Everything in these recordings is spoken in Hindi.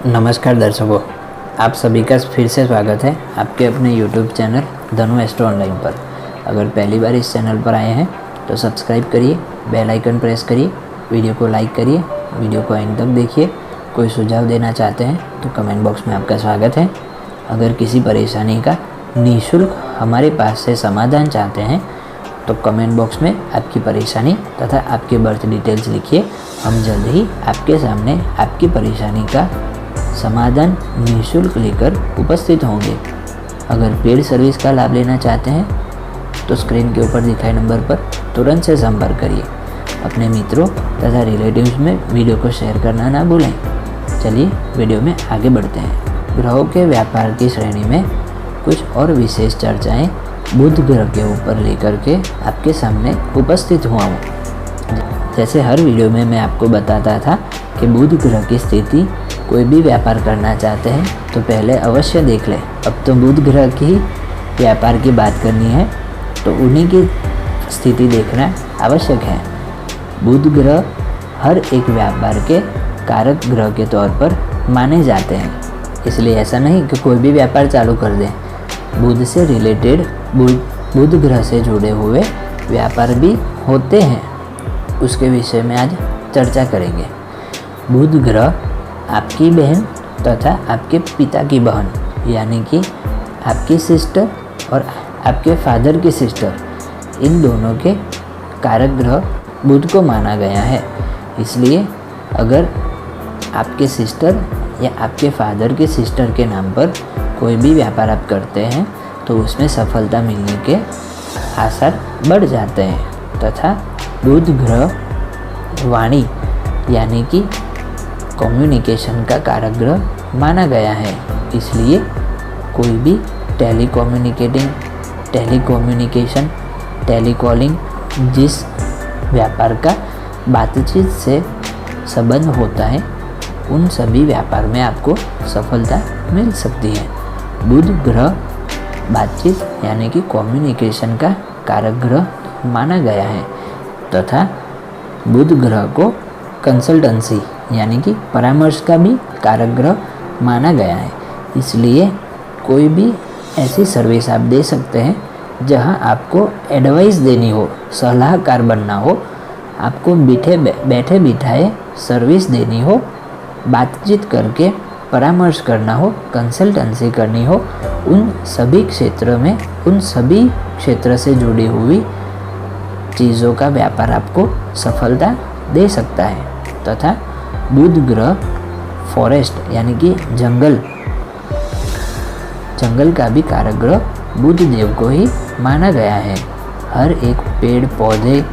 नमस्कार दर्शकों, आप सभी का फिर से स्वागत है आपके अपने YouTube चैनल धनु एस्ट्रो ऑनलाइन पर। अगर पहली बार इस चैनल पर आए हैं तो सब्सक्राइब करिए, बेल आइकन प्रेस करिए, वीडियो को लाइक करिए, वीडियो को एंड तक देखिए। कोई सुझाव देना चाहते हैं तो कमेंट बॉक्स में आपका स्वागत है। अगर किसी परेशानी का निःशुल्क हमारे पास से समाधान चाहते हैं तो कमेंट बॉक्स में आपकी परेशानी तथा आपके बर्थ डिटेल्स लिखिए। हम जल्द ही आपके सामने आपकी परेशानी का समाधान निःशुल्क लेकर उपस्थित होंगे। अगर पेड सर्विस का लाभ लेना चाहते हैं तो स्क्रीन के ऊपर दिखाए नंबर पर तुरंत से संपर्क करिए। अपने मित्रों तथा रिलेटिव्स में वीडियो को शेयर करना ना भूलें। चलिए वीडियो में आगे बढ़ते हैं। ग्रहों के व्यापार की श्रेणी में कुछ और विशेष चर्चाएं बुध ग्रह के ऊपर लेकर के आपके सामने उपस्थित हुआ हूँ। जैसे हर वीडियो में मैं आपको बताता था कि बुध ग्रह की स्थिति कोई भी व्यापार करना चाहते हैं तो पहले अवश्य देख लें। अब तो बुध ग्रह की व्यापार की बात करनी है तो उन्हीं की स्थिति देखना आवश्यक है। बुध ग्रह हर एक व्यापार के कारक ग्रह के तौर पर माने जाते हैं, इसलिए ऐसा नहीं कि कोई भी व्यापार चालू कर दें। बुध से रिलेटेड बुध ग्रह से जुड़े हुए व्यापार भी होते हैं, उसके विषय में आज चर्चा करेंगे। बुध ग्रह आपकी बहन तथा आपके पिता की बहन यानी कि आपकी सिस्टर और आपके फादर की सिस्टर, इन दोनों के कारक ग्रह बुध को माना गया है। इसलिए अगर आपके सिस्टर या आपके फादर के सिस्टर के नाम पर कोई भी व्यापार आप करते हैं तो उसमें सफलता मिलने के आसार बढ़ जाते हैं। तथा बुध ग्रह वाणी यानी कि कम्युनिकेशन का कारक ग्रह माना गया है। इसलिए कोई भी टेलीकम्युनिकेशन, टेलीकॉलिंग, जिस व्यापार का बातचीत से संबंध होता है उन सभी व्यापार में आपको सफलता मिल सकती है। बुध ग्रह बातचीत यानी कि कम्युनिकेशन का कारक ग्रह माना गया है तथा बुध ग्रह को कंसल्टेंसी यानी कि परामर्श का भी कारक ग्रह माना गया है। इसलिए कोई भी ऐसी सर्विस आप दे सकते हैं जहां आपको एडवाइस देनी हो, सलाहकार बनना हो, आपको बैठे बिठाए सर्विस देनी हो, बातचीत करके परामर्श करना हो, कंसल्टेंसी करनी हो, उन सभी क्षेत्र से जुड़ी हुई चीज़ों का व्यापार आपको सफलता दे सकता है। तथा बुध ग्रह फॉरेस्ट यानी कि जंगल का भी कारक ग्रह बुध देव को ही माना गया है। हर एक पेड़ पौधे,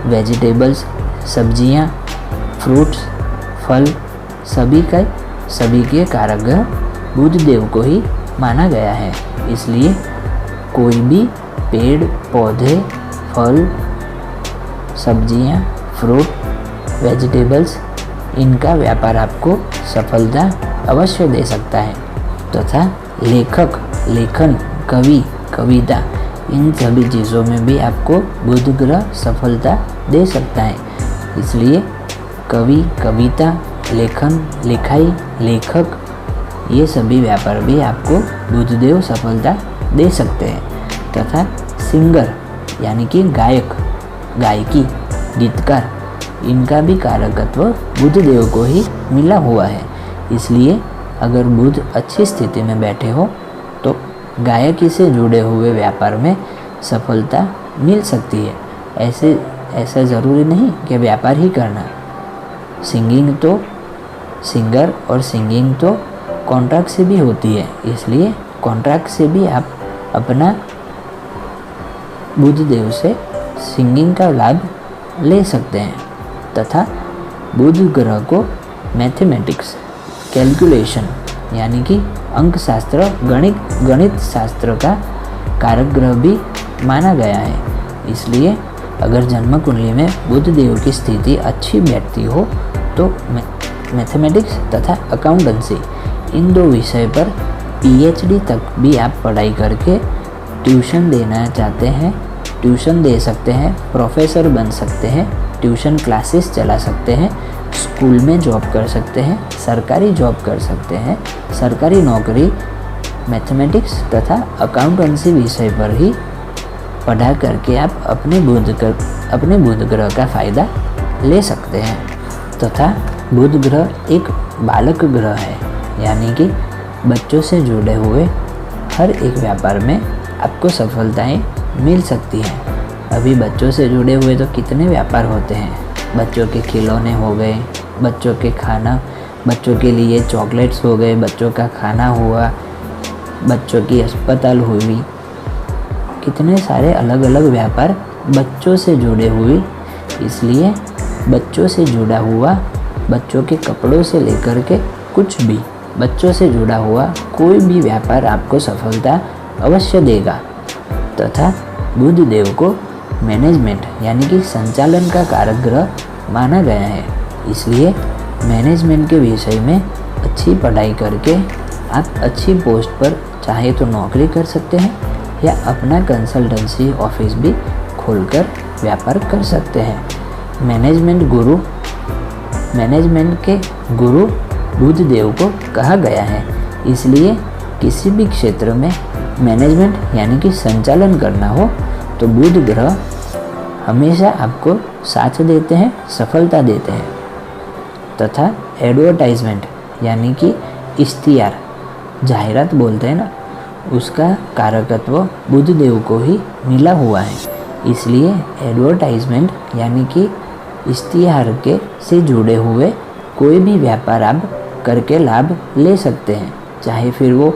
वेजिटेबल्स, सब्जियां, फ्रूट्स, फल सभी के कारक ग्रह बुध देव को ही माना गया है। इसलिए कोई भी पेड़ पौधे, फल, सब्जियां, फ्रूट, वेजिटेबल्स, इनका व्यापार आपको सफलता अवश्य दे सकता है। तथा लेखन, कवि, कविता, इन सभी चीज़ों में भी आपको बुध ग्रह सफलता दे सकता है। इसलिए कवि, कविता, लेखन, लिखाई, लेखक, ये सभी व्यापार भी आपको बुधदेव सफलता दे सकते हैं। तथा सिंगर यानी कि गायक, गायकी, गीतकार, इनका भी कारकत्व बुधदेव को ही मिला हुआ है। इसलिए अगर बुध अच्छी स्थिति में बैठे हो तो गायकी से जुड़े हुए व्यापार में सफलता मिल सकती है। ऐसा ज़रूरी नहीं कि व्यापार ही करना। सिंगर और सिंगिंग तो कॉन्ट्रैक्ट से भी होती है, इसलिए कॉन्ट्रैक्ट से भी आप अपना बुध देव से सिंगिंग का लाभ ले सकते हैं। तथा बुध ग्रह को मैथमेटिक्स, कैलकुलेशन यानी कि अंक शास्त्र, गणित शास्त्र का कारक ग्रह भी माना गया है। इसलिए अगर जन्म कुंडली में बुध देव की स्थिति अच्छी बैठती हो तो मैथमेटिक्स तथा अकाउंटेंसी, इन दो विषय पर PhD तक भी आप पढ़ाई करके ट्यूशन देना चाहते हैं, ट्यूशन दे सकते हैं, प्रोफेसर बन सकते हैं, ट्यूशन क्लासेस चला सकते हैं, स्कूल में जॉब कर सकते हैं, सरकारी जॉब कर सकते हैं, सरकारी नौकरी मैथमेटिक्स तथा अकाउंटेंसी विषय पर ही पढ़ा करके आप अपने बुध ग्रह का फ़ायदा ले सकते हैं। तथा बुध ग्रह एक बालक ग्रह है, यानी कि बच्चों से जुड़े हुए हर एक व्यापार में आपको सफलताएं मिल सकती हैं। अभी बच्चों से जुड़े हुए तो कितने व्यापार होते हैं, बच्चों के खिलौने हो गए, बच्चों के खाना, बच्चों के लिए चॉकलेट्स हो गए, बच्चों का खाना हुआ, बच्चों की अस्पताल हुई, कितने सारे अलग अलग व्यापार बच्चों से जुड़े हुए। इसलिए बच्चों से जुड़ा हुआ, बच्चों के कपड़ों से लेकर के कुछ भी बच्चों से जुड़ा हुआ कोई भी व्यापार आपको सफलता अवश्य देगा। तथा बुध देव को मैनेजमेंट यानी कि संचालन का कारक ग्रह माना गया है। इसलिए मैनेजमेंट के विषय में अच्छी पढ़ाई करके आप अच्छी पोस्ट पर चाहे तो नौकरी कर सकते हैं या अपना कंसल्टेंसी ऑफिस भी खोलकर व्यापार कर सकते हैं। मैनेजमेंट के गुरु बुध देव को कहा गया है। इसलिए किसी भी क्षेत्र में मैनेजमेंट यानी कि संचालन करना हो तो बुध ग्रह हमेशा आपको साथ देते हैं, सफलता देते हैं। तथा एडवर्टाइजमेंट यानी कि इश्तिहार, जाहिरात बोलते हैं ना, उसका कारकत्व बुध देव को ही मिला हुआ है। इसलिए एडवर्टाइजमेंट यानी कि इश्तिहार के से जुड़े हुए कोई भी व्यापार आप करके लाभ ले सकते हैं, चाहे फिर वो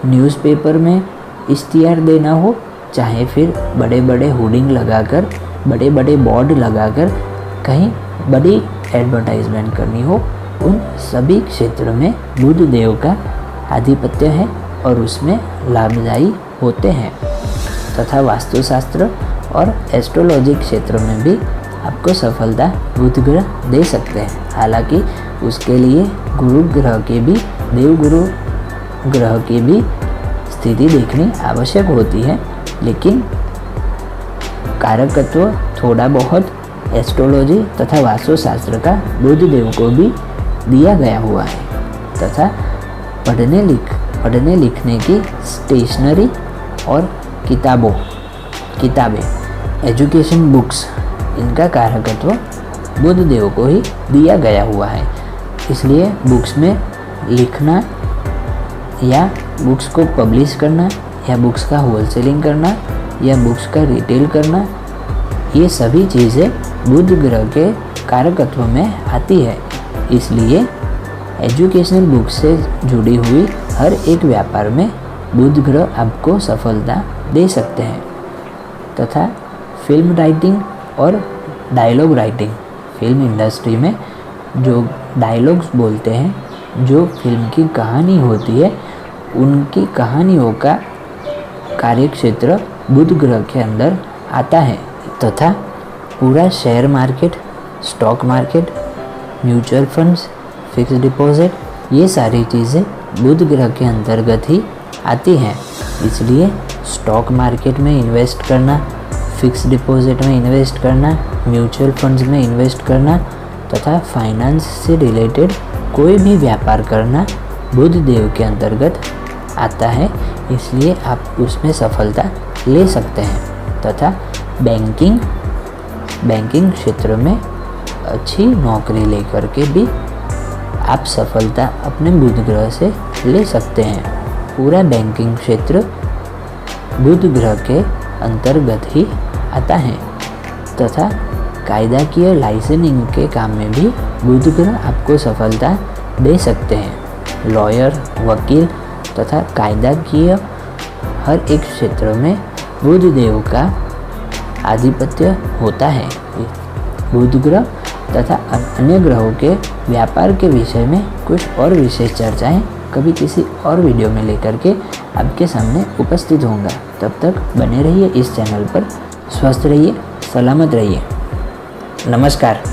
न्यूज़पेपर में इश्तिहार देना हो, चाहे फिर बड़े बड़े होर्डिंग लगाकर, बड़े बड़े बोर्ड लगाकर कहीं बड़ी एडवर्टाइजमेंट करनी हो, उन सभी क्षेत्र में बुध देव का आधिपत्य है और उसमें लाभदायी होते हैं। तथा वास्तुशास्त्र और एस्ट्रोलॉजी क्षेत्र में भी आपको सफलता बुध ग्रह दे सकते हैं। हालांकि उसके लिए गुरु ग्रह के भी, देवगुरु ग्रह की भी स्थिति देखनी आवश्यक होती है, लेकिन कारकत्व थोड़ा बहुत एस्ट्रोलॉजी तथा वास्तुशास्त्र का बुध देव को भी दिया गया हुआ है। तथा पढ़ने लिखने की स्टेशनरी और किताबें एजुकेशन बुक्स, इनका कारकत्व बुध देव को ही दिया गया हुआ है। इसलिए बुक्स में लिखना या बुक्स को पब्लिश करना या बुक्स का होलसेलिंग करना या बुक्स का रिटेल करना, ये सभी चीज़ें बुध ग्रह के कारकत्व में आती है। इसलिए एजुकेशनल बुक से जुड़ी हुई हर एक व्यापार में बुध ग्रह आपको सफलता दे सकते हैं। तथा फिल्म राइटिंग और डायलॉग राइटिंग, फिल्म इंडस्ट्री में जो डायलॉग्स बोलते हैं, जो फिल्म की कहानी होती है, उनकी कहानियों का कार्यक्षेत्र बुध ग्रह के अंदर आता है। तथा पूरा share market, stock market, mutual funds, fix deposit, ये सारी चीज़ें बुध ग्रह के अंतर्गत ही आती हैं। इसलिए स्टॉक मार्केट में इन्वेस्ट करना, फिक्स डिपॉजिट में इन्वेस्ट करना, म्यूचुअल फंड्स में इन्वेस्ट करना तथा फाइनेंस से रिलेटेड कोई भी व्यापार करना बुध देव के अंतर्गत आता है। इसलिए आप उसमें सफलता ले सकते हैं। तथा बैंकिंग क्षेत्र में अच्छी नौकरी लेकर के भी आप सफलता अपने बुध ग्रह से ले सकते हैं। पूरा बैंकिंग क्षेत्र बुध ग्रह के अंतर्गत ही आता है। तथा कायदाकीय लाइसेंसिंग के काम में भी बुध ग्रह आपको सफलता दे सकते हैं। लॉयर, वकील तथा कायदाकीय हर एक क्षेत्र में बुध देव का आधिपत्य होता है। बुध ग्रह तथा अन्य ग्रहों के व्यापार के विषय में कुछ और विशेष चर्चाएं कभी किसी और वीडियो में लेकर के आपके सामने उपस्थित होऊंगा। तब तक बने रहिए इस चैनल पर, स्वस्थ रहिए, सलामत रहिए। नमस्कार।